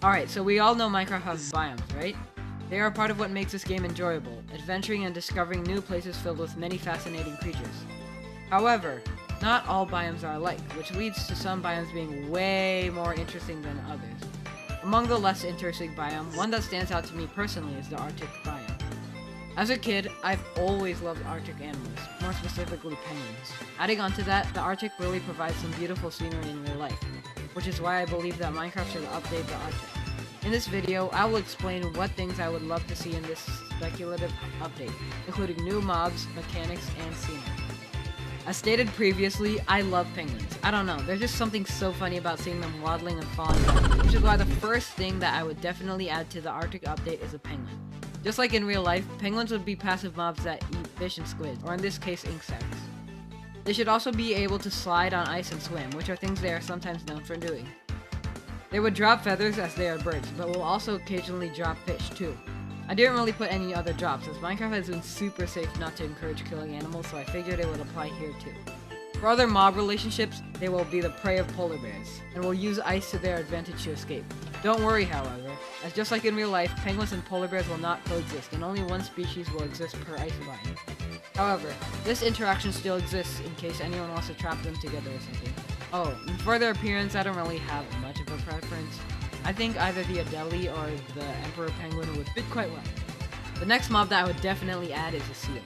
Alright, so we all know Minecraft has biomes, right? They are part of what makes this game enjoyable, adventuring and discovering new places filled with many fascinating creatures. However, not all biomes are alike, which leads to some biomes being way more interesting than others. Among the less interesting biomes, one that stands out to me personally is the Arctic biome. As a kid, I've always loved Arctic animals, more specifically penguins. Adding on to that, the Arctic really provides some beautiful scenery in real life, which is why I believe that Minecraft should update the Arctic. In this video, I will explain what things I would love to see in this speculative update, including new mobs, mechanics, and scenery. As stated previously, I love penguins. I don't know, there's just something so funny about seeing them waddling and falling down, which is why the first thing that I would definitely add to the Arctic update is a penguin. Just like in real life, penguins would be passive mobs that eat fish and squid, or in this case, insects. They should also be able to slide on ice and swim, which are things they are sometimes known for doing. They would drop feathers as they are birds, but will also occasionally drop fish too. I didn't really put any other drops, as Minecraft has been super safe not to encourage killing animals, so I figured it would apply here too. For other mob relationships, they will be the prey of polar bears, and will use ice to their advantage to escape. Don't worry, however, as just like in real life, penguins and polar bears will not coexist, and only one species will exist per ice biome. However, this interaction still exists in case anyone wants to trap them together or something. Oh, and for their appearance, I don't really have much of a preference. I think either the adelie or the emperor penguin would fit quite well. The next mob that I would definitely add is a seal.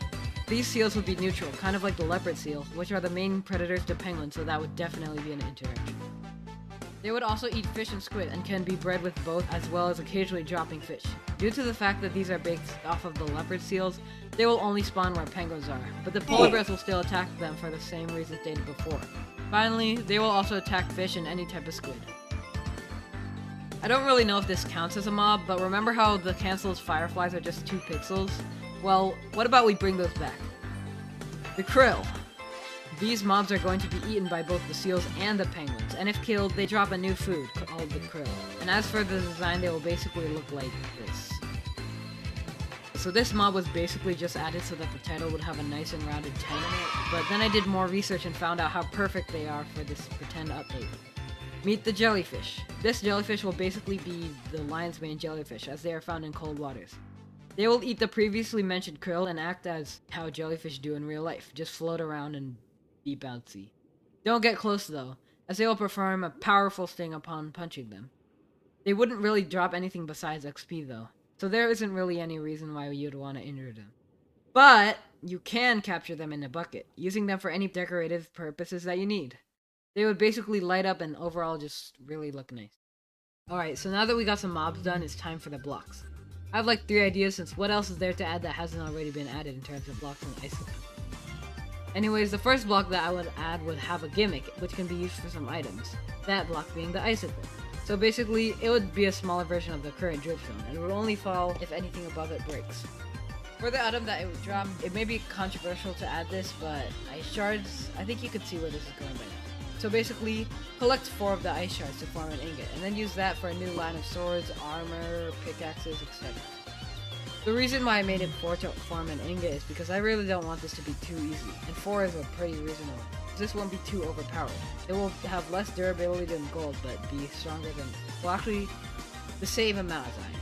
These seals would be neutral, kind of like the leopard seal, which are the main predators to penguins, so that would definitely be an interaction. They would also eat fish and squid, and can be bred with both, as well as occasionally dropping fish. Due to the fact that these are based off of the leopard seals, they will only spawn where penguins are, but the polar bears will still attack them for the same reasons stated before. Finally, they will also attack fish and any type of squid. I don't really know if this counts as a mob, but remember how the cancelled fireflies are just 2 pixels? Well, what about we bring those back? The krill. These mobs are going to be eaten by both the seals and the penguins, and if killed, they drop a new food called the krill. And as for the design, they will basically look like this. So this mob was basically just added so that the title would have a nice and rounded 10 in it, but then I did more research and found out how perfect they are for this pretend update. Meet the jellyfish. This jellyfish will basically be the lion's mane jellyfish, as they are found in cold waters. They will eat the previously mentioned krill and act as how jellyfish do in real life, just float around and be bouncy. Don't get close though, as they will perform a powerful sting upon punching them. They wouldn't really drop anything besides XP though, so there isn't really any reason why you'd want to injure them. But you can capture them in a bucket, using them for any decorative purposes that you need. They would basically light up and overall just really look nice. Alright, so now that we got some mobs done, it's time for the blocks. I have like 3 ideas, since what else is there to add that hasn't already been added in terms of blocks and Icicle. Anyways, the first block that I would add would have a gimmick, which can be used for some items. That block being the Icicle. So basically, it would be a smaller version of the current dripstone, and it would only fall if anything above it breaks. For the item that it would drop, it may be controversial to add this, but ice shards, I think you could see where this is going by now. So basically, collect 4 of the ice shards to form an ingot, and then use that for a new line of swords, armor, pickaxes, etc. The reason why I made it 4 to form an ingot is because I really don't want this to be too easy, and 4 is a pretty reasonable. This won't be too overpowered. It will have less durability than gold, but be stronger than, well actually, the same amount as iron.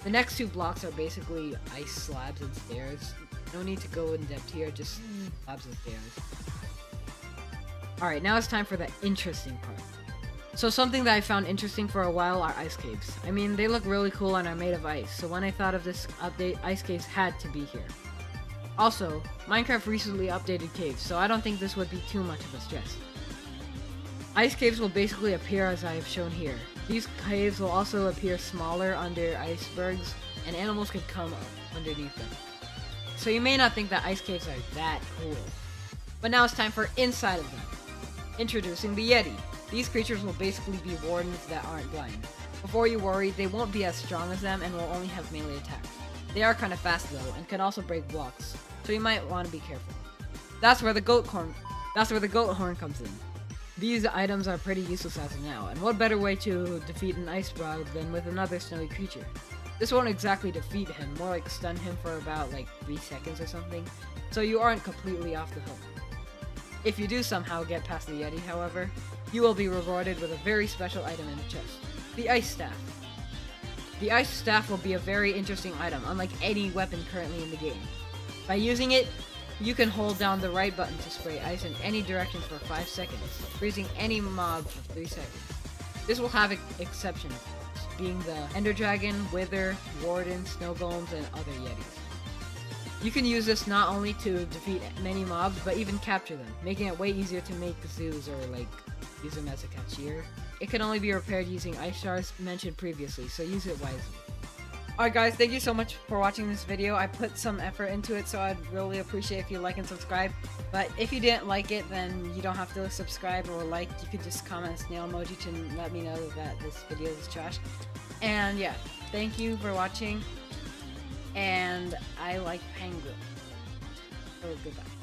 The next 2 blocks are basically ice slabs and stairs. No need to go in depth here, just slabs and stairs. Alright, now it's time for the interesting part. So something that I found interesting for a while are ice caves. I mean, they look really cool and are made of ice, so when I thought of this update, ice caves had to be here. Also, Minecraft recently updated caves, so I don't think this would be too much of a stress. Ice caves will basically appear as I have shown here. These caves will also appear smaller under icebergs, and animals can come up underneath them. So you may not think that ice caves are that cool. But now it's time for inside of them. Introducing the Yeti. These creatures will basically be wardens that aren't blind. Before you worry, they won't be as strong as them and will only have melee attacks. They are kind of fast though, and can also break blocks, so you might want to be careful. That's where the goat horn comes in. These items are pretty useless as of now, and what better way to defeat an ice frog than with another snowy creature? This won't exactly defeat him, more like stun him for about like 3 seconds or something, so you aren't completely off the hook. If you do somehow get past the Yeti, however, you will be rewarded with a very special item in the chest, the Ice Staff. The Ice Staff will be a very interesting item, unlike any weapon currently in the game. By using it, you can hold down the right button to spray ice in any direction for 5 seconds, freezing any mob for 3 seconds. This will have exceptions, being the Ender Dragon, Wither, Warden, Snow Golems, and other Yetis. You can use this not only to defeat many mobs, but even capture them, making it way easier to make zoos or use them as a cashier. It can only be repaired using ice shards mentioned previously, so use it wisely. Alright guys, thank you so much for watching this video. I put some effort into it, so I'd really appreciate if you like and subscribe. But if you didn't like it, then you don't have to subscribe or like. You could just comment a snail emoji to let me know that this video is trash. And yeah, thank you for watching. And I like penguin. So goodbye.